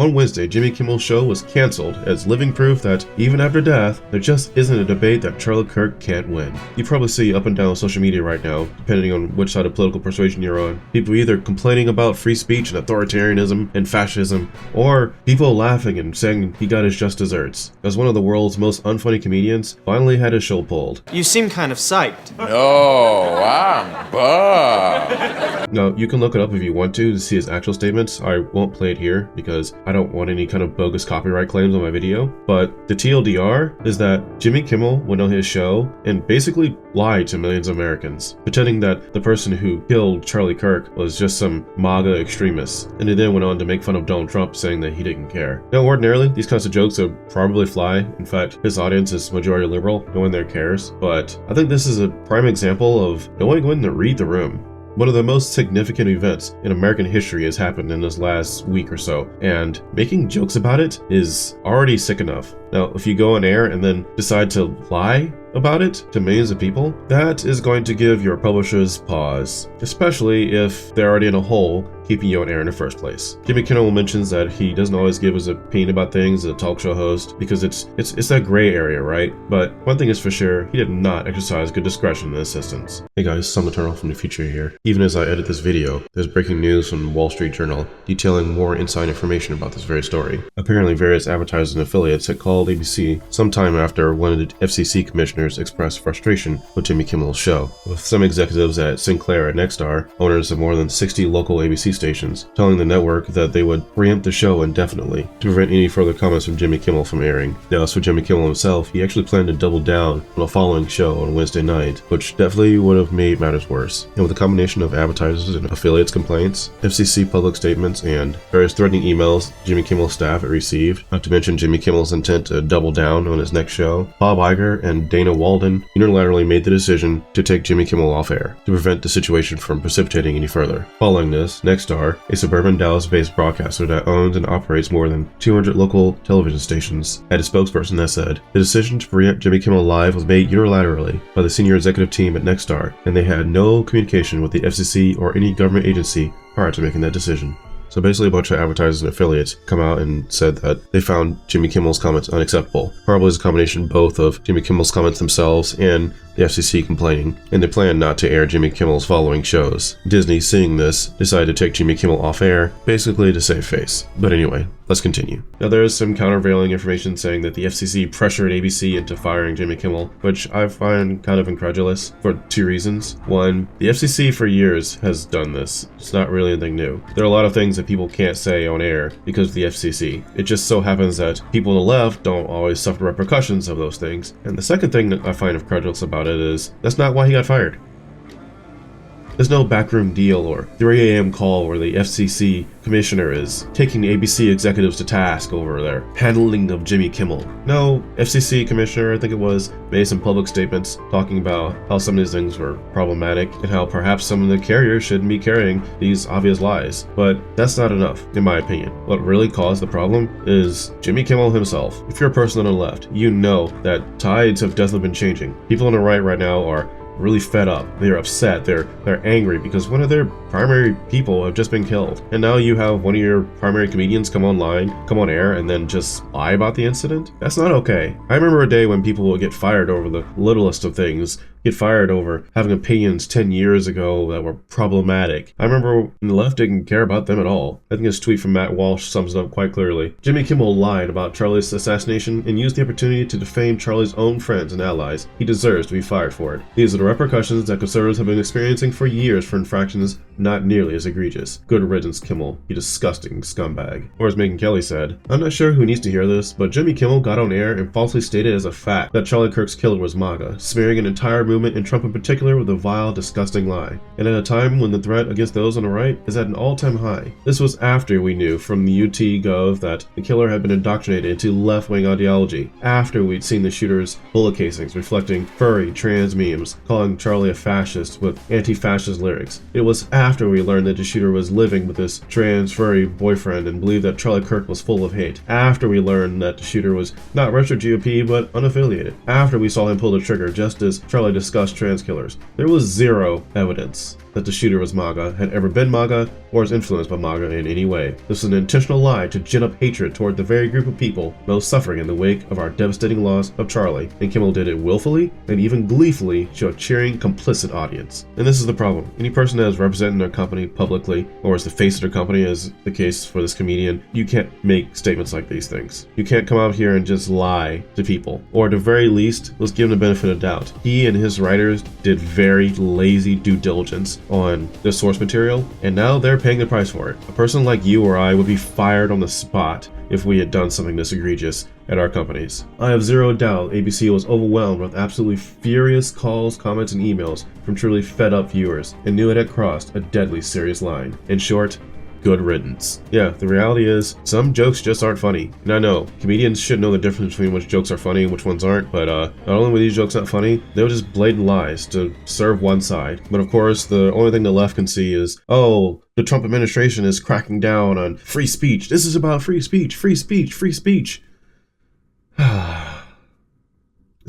On Wednesday, Jimmy Kimmel's show was canceled as living proof that, even after death, there just isn't a debate that Charlie Kirk can't win. You probably see up and down social media right now, depending on which side of political persuasion you're on, people either complaining about free speech and authoritarianism and fascism, or people laughing and saying he got his just desserts, as one of the world's most unfunny comedians finally had his show pulled. You seem kind of psyched. No, I'm bummed. Now, you can look it up if you want to see his actual statements. I won't play it here because I don't want any kind of bogus copyright claims on my video. But the TLDR is that Jimmy Kimmel went on his show and basically lied to millions of Americans, pretending that the person who killed Charlie Kirk was just some MAGA extremist. And he then went on to make fun of Donald Trump, saying that he didn't care. Now, ordinarily, these kinds of jokes would probably fly. In fact, his audience is majority liberal. No one there cares. But I think this is a prime example of knowing when to read the room. One of the most significant events in American history has happened in this last week or so, and making jokes about it is already sick enough. Now, if you go on air and then decide to lie about it to millions of people, that is going to give your publishers pause, especially if they're already in a hole keeping you on air in the first place. Jimmy Kimmel mentions that he doesn't always give his opinion about things as a talk show host because it's that gray area, right? But one thing is for sure, he did not exercise good discretion in this instance. Hey guys, Sam Eternal from the future here. Even as I edit this video, there's breaking news from Wall Street Journal detailing more inside information about this very story. Apparently, various advertisers and affiliates had called ABC sometime after one of the FCC commissioners expressed frustration with Jimmy Kimmel's show, with some executives at Sinclair and Nexstar, owners of more than 60 local ABC stations, telling the network that they would preempt the show indefinitely to prevent any further comments from Jimmy Kimmel from airing. Now, as for Jimmy Kimmel himself, he actually planned to double down on a following show on Wednesday night, which definitely would have made matters worse. And with a combination of advertisers and affiliates complaints, FCC public statements, and various threatening emails Jimmy Kimmel's staff had received, not to mention Jimmy Kimmel's intent to double down on his next show, Bob Iger and Dana Walden unilaterally made the decision to take Jimmy Kimmel off air to prevent the situation from precipitating any further. Following this, Nexstar, a suburban Dallas-based broadcaster that owns and operates more than 200 local television stations, had a spokesperson that said, the decision to preempt Jimmy Kimmel Live was made unilaterally by the senior executive team at Nexstar, and they had no communication with the FCC or any government agency prior to making that decision. So basically a bunch of advertisers and affiliates come out and said that they found Jimmy Kimmel's comments unacceptable. Probably is a combination both of Jimmy Kimmel's comments themselves and the FCC complaining, and they plan not to air Jimmy Kimmel's following shows. Disney, seeing this, decided to take Jimmy Kimmel off air, basically to save face. But anyway, let's continue. Now there is some countervailing information saying that the FCC pressured ABC into firing Jimmy Kimmel, which I find kind of incredulous for two reasons. One, the FCC for years has done this. It's not really anything new. There are a lot of things that people can't say on air because of the FCC. It just so happens that people on the left don't always suffer the repercussions of those things. And the second thing that I find incredulous about it is that's not why he got fired. There's no backroom deal or 3 a.m. call where the FCC commissioner is taking the ABC executives to task over their handling of Jimmy Kimmel. No, FCC commissioner, I think it was, made some public statements talking about how some of these things were problematic and how perhaps some of the carriers shouldn't be carrying these obvious lies. But that's not enough, in my opinion. What really caused the problem is Jimmy Kimmel himself. If you're a person on the left, you know that tides have definitely been changing. People on the right now are really fed up. They're upset. They're angry because one of their primary people have just been killed. And now you have one of your primary comedians come on air, and then just lie about the incident? That's not okay. I remember a day when people would get fired over the littlest of things, get fired over having opinions 10 years ago that were problematic. I remember when the left didn't care about them at all. I think this tweet from Matt Walsh sums it up quite clearly. Jimmy Kimmel lied about Charlie's assassination and used the opportunity to defame Charlie's own friends and allies. He deserves to be fired for it. These are the repercussions that conservatives have been experiencing for years for infractions not nearly as egregious. Good riddance, Kimmel, you disgusting scumbag. Or as Megyn Kelly said, I'm not sure who needs to hear this, but Jimmy Kimmel got on air and falsely stated as a fact that Charlie Kirk's killer was MAGA, smearing an entire movement and Trump in particular with a vile, disgusting lie. And at a time when the threat against those on the right is at an all-time high. This was after we knew from the UT Gov that the killer had been indoctrinated into left-wing ideology, after we'd seen the shooter's bullet casings reflecting furry trans memes, calling Charlie a fascist with anti-fascist lyrics. It was after we learned that the shooter was living with his trans furry boyfriend and believed that Charlie Kirk was full of hate. After we learned that the shooter was not retro GOP but unaffiliated. After we saw him pull the trigger just as Charlie discussed trans killers. There was zero evidence. that the shooter was MAGA, had ever been MAGA, or is influenced by MAGA in any way. This is an intentional lie to gin up hatred toward the very group of people most suffering in the wake of our devastating loss of Charlie, and Kimmel did it willfully and even gleefully to a cheering, complicit audience. And this is the problem. Any person that is representing their company publicly, or as the face of their company, as the case for this comedian, you can't make statements like these things. You can't come out here and just lie to people. Or at the very least, let's give him the benefit of the doubt. He and his writers did very lazy due diligence on the source material, and now they're paying the price for it. A person like you or I would be fired on the spot if we had done something this egregious at our companies. I have zero doubt ABC was overwhelmed with absolutely furious calls, comments, and emails from truly fed up viewers, and knew it had crossed a deadly serious line. In short, good riddance. Yeah, the reality is, some jokes just aren't funny. And I know, comedians should know the difference between which jokes are funny and which ones aren't, but not only were these jokes not funny, they were just blatant lies to serve one side. But of course, the only thing the left can see is, oh, the Trump administration is cracking down on free speech. This is about free speech, free speech, free speech.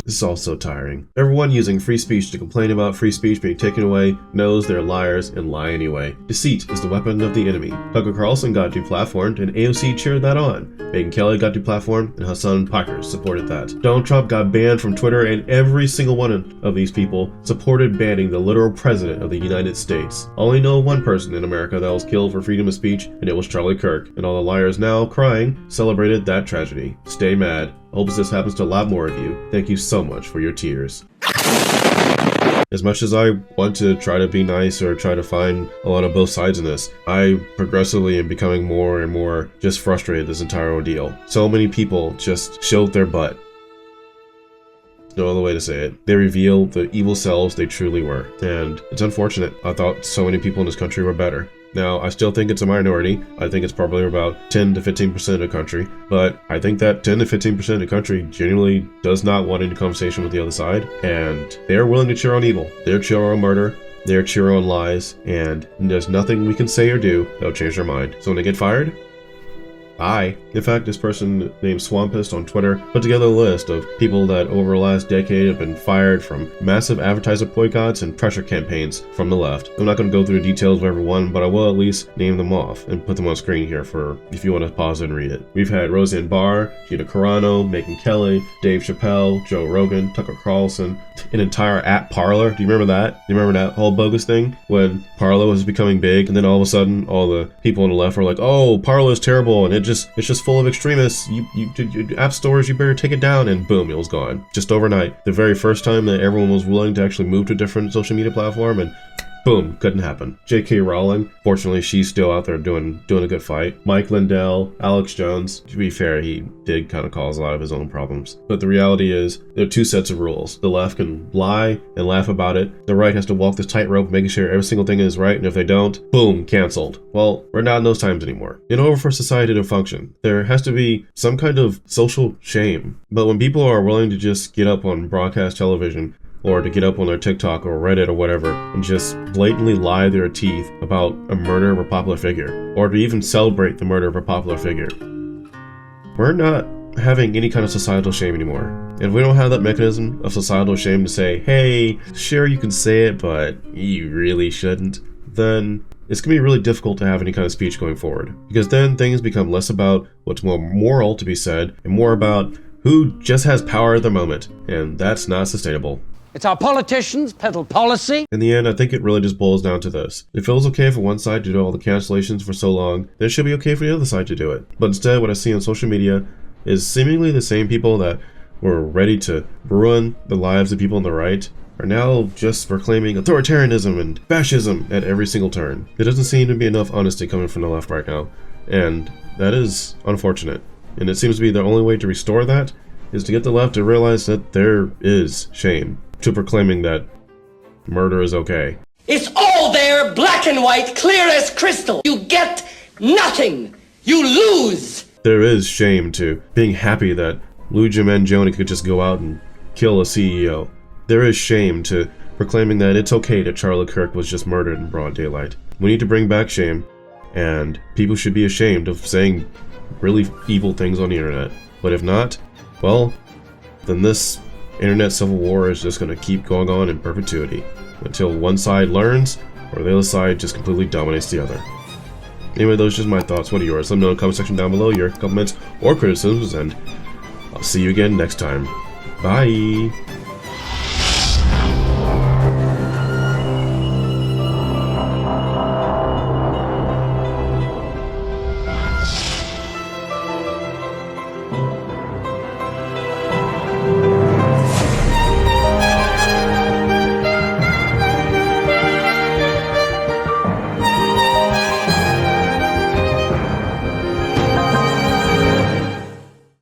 This is all so tiring. Everyone using free speech to complain about free speech being taken away knows they're liars and lie anyway. Deceit is the weapon of the enemy. Tucker Carlson got deplatformed and AOC cheered that on. Megyn Kelly got deplatformed and Hassan Piker supported that. Donald Trump got banned from Twitter and every single one of these people supported banning the literal president of the United States. I only know one person in America that was killed for freedom of speech, and it was Charlie Kirk. And all the liars now crying celebrated that tragedy. Stay mad. I hope this happens to a lot more of you. Thank you so much for your tears. As much as I want to try to be nice or try to find a lot of both sides in this, I progressively am becoming more and more just frustrated this entire ordeal. So many people just showed their butt. No other way to say it. They reveal the evil selves they truly were. And it's unfortunate. I thought so many people in this country were better. Now, I still think it's a minority. I think it's probably about 10 to 15% of the country, but I think that 10 to 15% of the country genuinely does not want any conversation with the other side, and they're willing to cheer on evil. They're cheer on murder, they're cheer on lies, and there's nothing we can say or do that'll change their mind. So when they get fired, bye. In fact, this person named Swampist on Twitter put together a list of people that over the last decade have been fired from massive advertiser boycotts and pressure campaigns from the left. I'm not going to go through the details of every one, but I will at least name them off and put them on screen here for if you want to pause and read it. We've had Roseanne Barr, Gina Carano, Megyn Kelly, Dave Chappelle, Joe Rogan, Tucker Carlson, an entire app Parler. Do you remember that? Do you remember that whole bogus thing when Parler was becoming big, and then all of a sudden all the people on the left were like, oh, Parler is terrible and it's just full of extremists. You app stores, you better take it down, and boom, it was gone. Just overnight. The very first time that everyone was willing to actually move to a different social media platform, and boom, couldn't happen. J.K. Rowling, fortunately, she's still out there doing a good fight. Mike Lindell, Alex Jones, to be fair, he did kind of cause a lot of his own problems. But the reality is, there are two sets of rules. The left can lie and laugh about it. The right has to walk this tightrope, making sure every single thing is right, and if they don't, boom, canceled. Well, we're not in those times anymore. In order for society to function, there has to be some kind of social shame. But when people are willing to just get up on broadcast television, or to get up on their TikTok or Reddit or whatever and just blatantly lie their teeth about a murder of a popular figure, or to even celebrate the murder of a popular figure, we're not having any kind of societal shame anymore. And if we don't have that mechanism of societal shame to say, hey, sure you can say it, but you really shouldn't, then it's going to be really difficult to have any kind of speech going forward. Because then things become less about what's more moral to be said and more about who just has power at the moment. And that's not sustainable. It's our politicians peddle policy. In the end, I think it really just boils down to this. If it was okay for one side to do all the cancellations for so long, then it should be okay for the other side to do it. But instead, what I see on social media is seemingly the same people that were ready to ruin the lives of people on the right are now just proclaiming authoritarianism and fascism at every single turn. There doesn't seem to be enough honesty coming from the left right now, and that is unfortunate. And it seems to be the only way to restore that is to get the left to realize that there is shame to proclaiming that murder is okay. It's all there, black and white, clear as crystal. You get nothing. You lose. There is shame to being happy that Luigi Mangione could just go out and kill a CEO. There is shame to proclaiming that it's okay that Charlie Kirk was just murdered in broad daylight. We need to bring back shame, and people should be ashamed of saying really evil things on the internet. But if not, well, then this internet civil war is just going to keep going on in perpetuity until one side learns or the other side just completely dominates the other. Anyway, those are just my thoughts. What are yours? Let me know in the comment section down below your comments or criticisms, and I'll see you again next time. Bye!